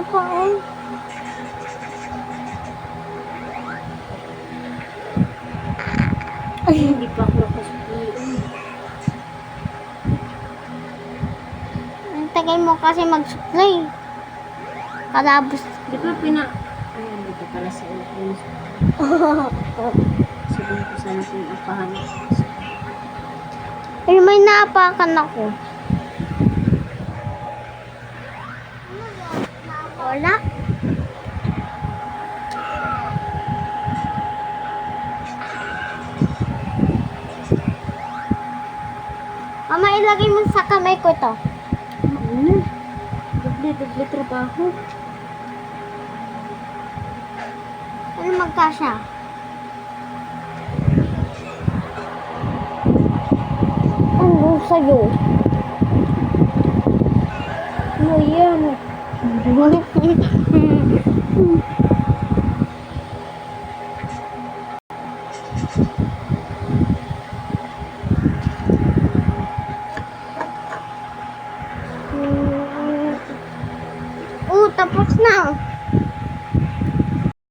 ito pa, oh. Ay, hindi pa ako nakasuklay. Ang tagal mo kasi magsuklay. Kalabos. Di ba Ayan, dito pala sa airplane. Sabihin ko sana kung apahan. Ay, may naapakan ako. Wala. Mama, ilagay mo sa kamay ko to. Ano? Doble trabaho. Ano magkasya? Ano sa'yo? Ano yan? Tapos na.